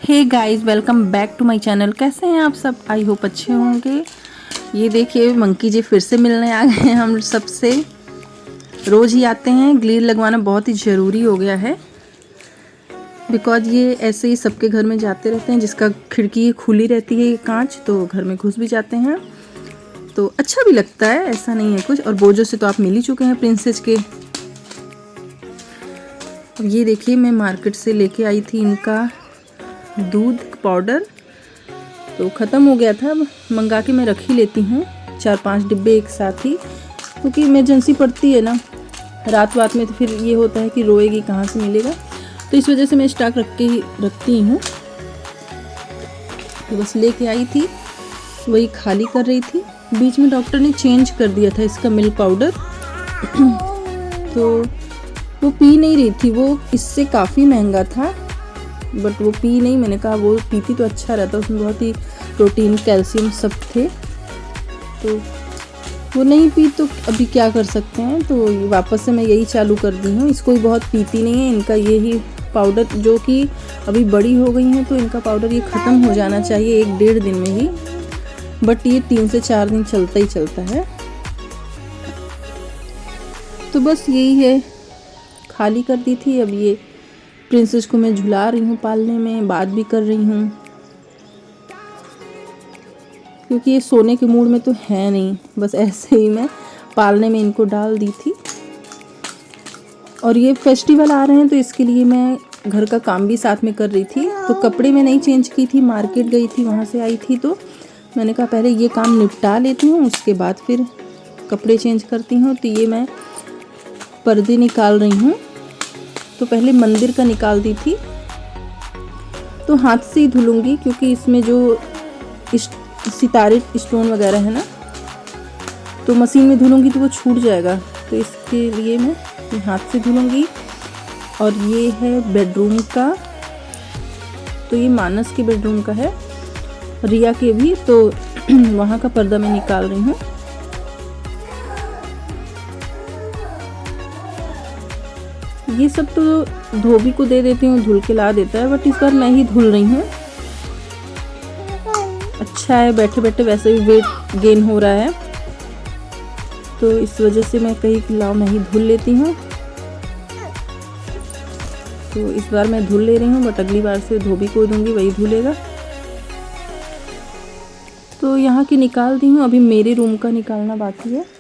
Hey guys, welcome back to my channel. कैसे हैं आप सब? आई होप अच्छे होंगे। ये देखिए मंकी जी फिर से मिलने आ गए हैं हम सबसे। रोज़ ही आते हैं। ग्लीर लगवाना बहुत ही ज़रूरी हो गया है बिकॉज ये ऐसे ही सबके घर में जाते रहते हैं। जिसका खिड़की खुली रहती है, ये कांच, तो घर में घुस भी जाते हैं। तो अच्छा भी लगता है, ऐसा नहीं है कुछ। और बोजो से तो आप मिल ही चुके हैं, प्रिंसेस के। अब ये देखिए मैं मार्केट से लेके आई थी इनका दूध पाउडर, तो ख़त्म हो गया था। अब मंगा के मैं रख ही लेती हूँ 4-5 डिब्बे एक साथ ही, क्योंकि इमरजेंसी पड़ती है ना रात में, तो फिर ये होता है कि रोएगी कहाँ से मिलेगा। तो इस वजह से मैं स्टॉक रख के ही रखती हूँ। तो बस लेके आई थी, वही खाली कर रही थी। बीच में डॉक्टर ने चेंज कर दिया था इसका मिल्क पाउडर तो वो पी नहीं रही थी। वो इससे काफ़ी महंगा था बट वो पी नहीं। मैंने कहा वो पीती तो अच्छा रहता, उसमें बहुत ही प्रोटीन कैल्शियम सब थे। तो वो नहीं पी तो अभी क्या कर सकते हैं। तो वापस से मैं यही चालू कर दी हूँ। इसको भी बहुत पीती नहीं है। इनका यही पाउडर, जो कि अभी बड़ी हो गई हैं, तो इनका पाउडर ये ख़त्म हो जाना चाहिए 1-1.5 दिन में ही, बट ये 3 से 4 दिन चलता ही चलता है। तो बस यही है, खाली कर दी थी। अब ये प्रिंसेस को मैं झुला रही हूँ पालने में, बात भी कर रही हूँ, क्योंकि ये सोने के मूड में तो है नहीं। बस ऐसे ही मैं पालने में इनको डाल दी थी। और ये फेस्टिवल आ रहे हैं तो इसके लिए मैं घर का काम भी साथ में कर रही थी। तो कपड़े में नहीं चेंज की थी, मार्केट गई थी, वहाँ से आई थी, तो मैंने कहा पहले ये काम निपटा लेती हूँ, उसके बाद फिर कपड़े चेंज करती हूँ। तो ये मैं पर्दे निकाल रही हूँ। तो पहले मंदिर का निकाल दी थी, तो हाथ से ही धुलूँगी, क्योंकि इसमें जो सितारे स्टोन वगैरह है ना, तो मशीन में धुलूँगी तो वो छूट जाएगा। तो इसके लिए मैं हाथ से धुलूँगी। और ये है बेडरूम का, तो ये मानस के बेडरूम का है, रिया के भी। तो वहाँ का पर्दा मैं निकाल रही हूँ। ये सब तो धोबी को दे देती हूँ, धुल के ला देता है, बट इस बार मैं ही धुल रही हूँ। अच्छा है, बैठे बैठे वैसे भी वेट गेन हो रहा है, तो इस वजह से मैं कहीं लाओ मैं ही धुल लेती हूँ। तो इस बार मैं धुल ले रही हूँ, बट अगली बार से धोबी को दूंगी, वही धुलेगा। तो यहाँ की निकाल दी हूँ, अभी मेरे रूम का निकालना बाकी है।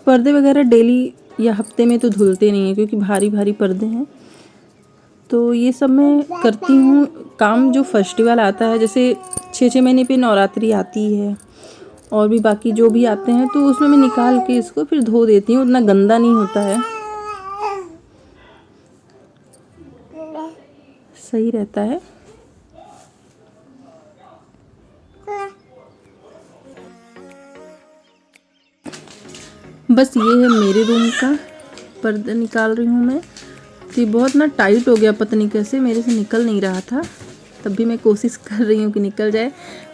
पर्दे वगैरह डेली या हफ्ते में तो धुलते नहीं हैं, क्योंकि भारी भारी पर्दे हैं। तो ये सब मैं करती हूँ काम। जो फेस्टिवल आता है, जैसे 6-6 महीने पे नवरात्रि आती है, और भी बाकी जो भी आते हैं, तो उसमें मैं निकाल के इसको फिर धो देती हूँ। उतना गंदा नहीं होता है, सही रहता है। बस ये है मेरे रूम का पर्दा निकाल रही हूँ मैं। तो ये बहुत ना टाइट हो गया, पता नहीं कैसे मेरे से निकल नहीं रहा था। तब भी मैं कोशिश कर रही हूँ कि निकल जाए।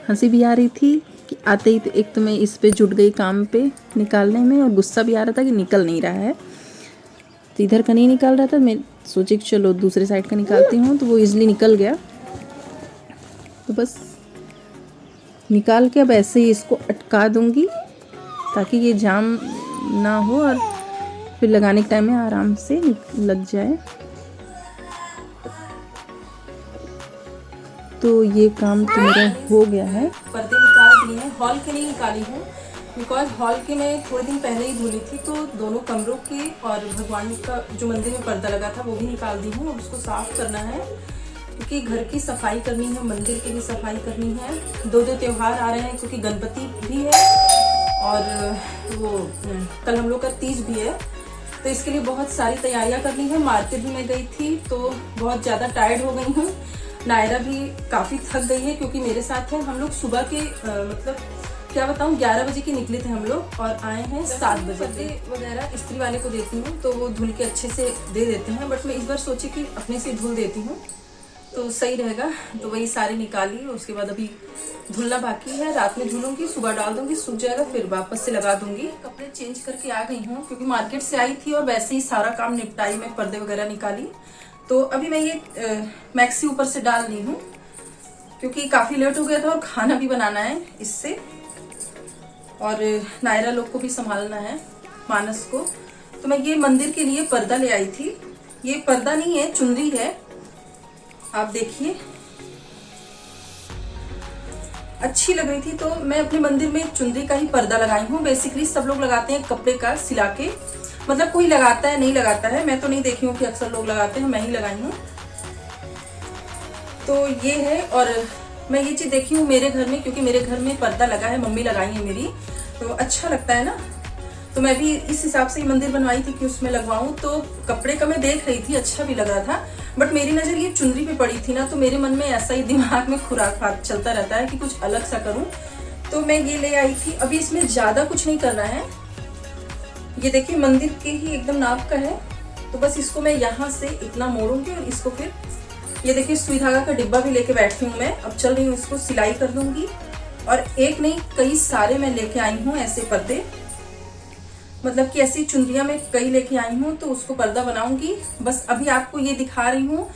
हंसी भी आ रही थी कि आते ही तो एक तो मैं इस पे जुट गई काम पे निकालने में, और गुस्सा भी आ रहा था कि निकल नहीं रहा है। तो इधर का नहीं निकाल रहा था, मैं सोची कि चलो दूसरे साइड का निकालती हूँ, तो वो ईज़िली निकल गया। तो बस निकाल के अब ऐसे ही इसको अटका दूँगी, ताकि ये जाम ना हो और फिर लगाने के टाइम में आराम से लग जाए। तो ये काम तो मेरा हो गया है। पर्दे निकाल दिए हैं, हॉल के नहीं निकाली हूँ, बिकॉज हॉल के मैं थोड़े दिन पहले ही धुली थी। तो दोनों कमरों के और भगवान का जो मंदिर में पर्दा लगा था वो भी निकाल दी हूँ। अब उसको साफ करना है, क्योंकि घर की सफाई करनी है, मंदिर की भी सफाई करनी है। 2 त्यौहार आ रहे हैं, क्योंकि गणपति भी है और वो कल हम लोग का तीज भी है। तो इसके लिए बहुत सारी तैयारियां करनी है। मार्केट भी मैं गई थी, तो बहुत ज़्यादा टायर्ड हो गई हूँ। नायरा भी काफ़ी थक गई है, क्योंकि मेरे साथ है। हम लोग सुबह के मतलब क्या बताऊँ 11 बजे के निकले थे हम लोग, और आए हैं 7 बजे। पर्दे वगैरह इस्त्री वाले को देती हूँ, तो वो धुल के अच्छे से दे देते हैं, बट मैं इस बार सोची कि अपने से धुल देती हूँ। तो सही रहेगा। तो वही सारे निकाली, उसके बाद अभी धुलना बाकी है, रात में धुलूंगी, सुबह डाल दूंगी, सूख जाएगा, फिर वापस से लगा दूंगी। कपड़े चेंज करके आ गई हूँ क्योंकि मार्केट से आई थी और वैसे ही सारा काम निपटाई, मैं पर्दे वगैरह निकाली। तो अभी मैं ये मैक्सी ऊपर से डाल दी हूँ क्योंकि काफी लेट हो गया था और खाना भी बनाना है इससे, और नायरा लोग को भी संभालना है, मानस को। तो मैं ये मंदिर के लिए पर्दा ले आई थी। ये पर्दा नहीं है, चुनरी है, आप देखिए, अच्छी लग रही थी तो मैं अपने मंदिर में चुनरी का ही पर्दा लगाई हूँ। बेसिकली सब लोग लगाते हैं कपड़े का सिला के, मतलब कोई लगाता है नहीं लगाता है, मैं तो नहीं देखी हूँ कि अक्सर लोग लगाते हैं, मैं ही लगाई हूँ। तो ये है, और मैं ये चीज देखी हूँ मेरे घर में, क्योंकि मेरे घर में पर्दा लगा है, मम्मी लगाई है मेरी, तो अच्छा लगता है ना। तो मैं भी इस हिसाब से ही मंदिर बनवाई थी कि उसमें लगवाऊं। तो कपड़े का मैं देख रही थी, अच्छा भी लग रहा था, बट मेरी नजर ये चुनरी पे पड़ी थी ना, तो मेरे मन में ऐसा ही दिमाग में खुराफात चलता रहता है कि कुछ अलग सा करूं। तो मैं ये ले आई थी। अभी इसमें ज्यादा कुछ नहीं करना है, ये देखिए मंदिर के ही एकदम नाप का है। तो बस इसको मैं यहाँ से इतना मोड़ूंगी और इसको फिर, ये देखिए सुई धागा का डिब्बा भी लेके बैठी हूँ मैं। अब चल रही हूँ, इसको सिलाई कर दूंगी। और एक नहीं, कई सारे मैं लेके आई हूँ ऐसे पर्दे, मतलब कि ऐसी चुनरियां मैं कई लेके आई हूँ, तो उसको पर्दा बनाऊंगी। बस अभी आपको ये दिखा रही हूँ,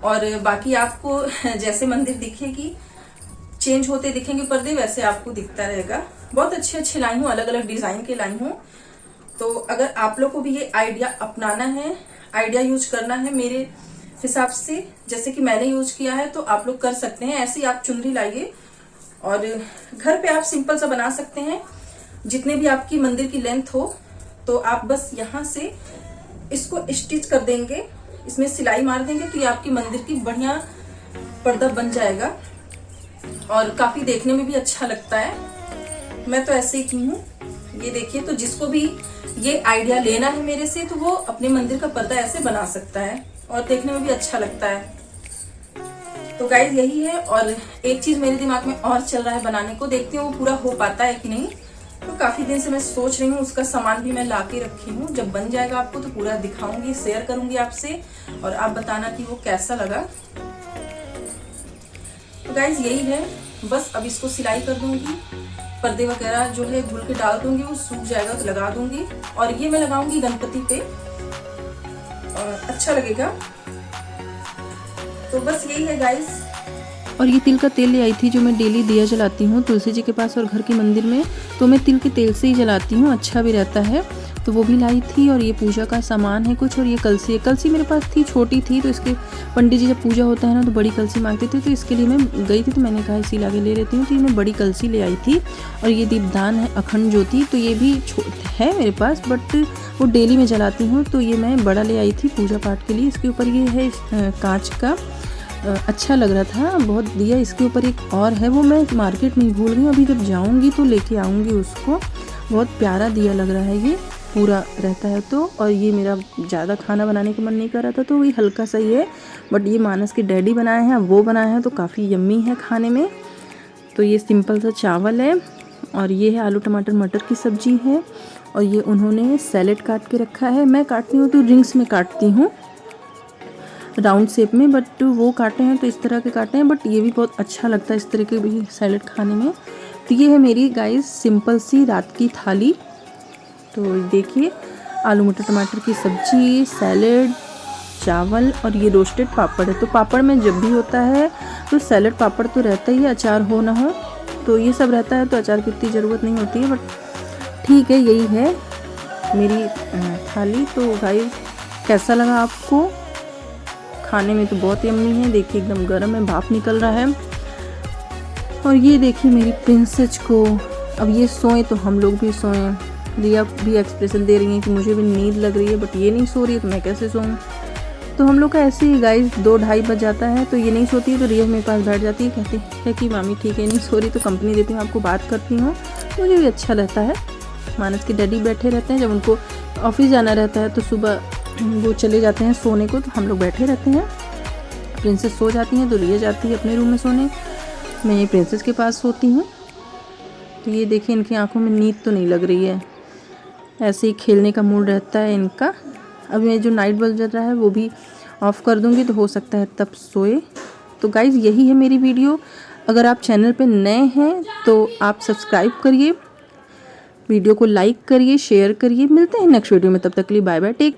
और बाकी आपको जैसे मंदिर दिखेगी, चेंज होते दिखेंगे पर्दे, वैसे आपको दिखता रहेगा। बहुत अच्छे अच्छे लाई हूँ, अलग अलग डिजाइन के लाई हूँ। तो अगर आप लोग को भी ये आइडिया अपनाना है, आइडिया यूज करना है मेरे हिसाब से, जैसे कि मैंने यूज किया है, तो आप लोग कर सकते हैं। ऐसे ही आप चुनरी लाइए और घर पे आप सिंपल सा बना सकते हैं, जितने भी आपकी मंदिर की लेंथ हो। तो आप बस यहाँ से इसको स्टिच कर देंगे, इसमें सिलाई मार देंगे, तो ये आपकी मंदिर की बढ़िया पर्दा बन जाएगा और काफी देखने में भी अच्छा लगता है। मैं तो ऐसे ही की हूँ, ये देखिए। तो जिसको भी ये आइडिया लेना है मेरे से, तो वो अपने मंदिर का पर्दा ऐसे बना सकता है और देखने में भी अच्छा लगता है। तो गाइस यही है। और एक चीज मेरे दिमाग में और चल रहा है बनाने को, देखती हूँ पूरा हो पाता है कि नहीं। तो काफी दिन से मैं सोच रही हूँ, उसका सामान भी मैं ला के रखी हूँ। जब बन जाएगा आपको तो पूरा दिखाऊंगी, शेयर करूंगी आपसे, और आप बताना कि वो कैसा लगा। तो गाइस यही है, बस अब इसको सिलाई कर दूंगी, पर्दे वगैरह जो है धुल के डाल दूंगी, वो सूख जाएगा तो लगा दूंगी। और ये मैं लगाऊंगी गणपति पे, और अच्छा लगेगा। तो बस यही है गाइस। और ये तिल का तेल ले आई थी, जो मैं डेली दिया जलाती हूँ तुलसी जी के पास और घर के मंदिर में, तो मैं तिल के तेल से ही जलाती हूँ, अच्छा भी रहता है। तो वो भी लाई थी। और ये पूजा का सामान है कुछ, और ये कलसी है। कलसी मेरे पास थी, छोटी थी, तो इसके पंडित जी जब पूजा होता है ना तो बड़ी कलसी मांगते थे, तो इसके लिए मैं गई थी, तो मैंने कहा इसी लाके ले लेती हूँ। तो ये मैं बड़ी कलसी ले आई थी। और ये दीपदान है अखंड ज्योति, तो ये भी है मेरे पास, बट वो डेली में जलाती हूँ, तो ये मैं बड़ा ले आई थी पूजा पाठ के लिए। इसके ऊपर ये है कांच का, अच्छा लग रहा था बहुत दिया। इसके ऊपर एक और है, वो मैं मार्केट में भूल गई, अभी जब जाऊंगी तो लेके आऊंगी उसको। बहुत प्यारा दिया लग रहा है, ये पूरा रहता है तो। और ये मेरा ज़्यादा खाना बनाने का मन नहीं कर रहा था, तो ये हल्का सा ही है, बट ये मानस के डैडी बनाए हैं, वो बनाए हैं, तो काफ़ी यम्मी है खाने में। तो ये सिंपल सा चावल है, और ये है आलू टमाटर मटर की सब्जी है। और ये उन्होंने सैलेड काट के रखा है। मैं काटती हूँ तो रिंग्स में काटती हूँ, राउंड शेप में, बट वो काटे हैं तो इस तरह के काटे हैं, बट ये भी बहुत अच्छा लगता है इस तरह के भी सैलेड खाने में। तो ये है मेरी गाइस सिंपल सी रात की थाली। तो देखिए, आलू मटर टमाटर की सब्जी, सैलेड, चावल, और ये रोस्टेड पापड़ है। तो पापड़ में जब भी होता है तो सैलेड पापड़ तो रहता ही है, अचार हो ना हो, तो ये सब रहता है, तो अचार की इतनी ज़रूरत नहीं होती है, बट ठीक है, यही है मेरी थाली। तो गाइस कैसा लगा आपको? खाने में तो बहुत यम्मी है, देखिए एकदम गर्म है, भाप निकल रहा है। और ये देखिए मेरी प्रिंसेस को, अब ये सोए तो हम लोग भी सोएं। रिया भी एक्सप्रेशन दे रही है कि मुझे भी नींद लग रही है, बट ये नहीं सो रही है, तो मैं कैसे सोऊं। तो हम लोग का ऐसे ही गाइस 2-2:30 बज जाता है, तो ये नहीं सोती है, तो रिया मेरे पास बैठ जाती है, कहती है कि मामी ठीक है नहीं सो रही, तो कंपनी देती हूँ, आपको बात करती हूँ, मुझे भी अच्छा रहता है। मानस के डैडी बैठे रहते हैं, जब उनको ऑफिस जाना रहता है तो सुबह वो चले जाते हैं सोने को, तो हम लोग बैठे रहते हैं। प्रिंसेस सो जाती हैं तो रिया जाती है अपने रूम में सोने, मैं ये प्रिंसेस के पास सोती हूँ। तो ये देखिए इनकी आंखों में नींद तो नहीं लग रही है, ऐसे ही खेलने का मूड रहता है इनका। अब मैं जो नाइट बल्ब जल रहा है वो भी ऑफ़ कर दूँगी, तो हो सकता है तब सोए। तो गाइज़ यही है मेरी वीडियो। अगर आप चैनल पे नए हैं तो आप सब्सक्राइब करिए, वीडियो को लाइक करिए, शेयर करिए। मिलते हैं नेक्स्ट वीडियो में, तब तक के लिए बाय बाय, टेक।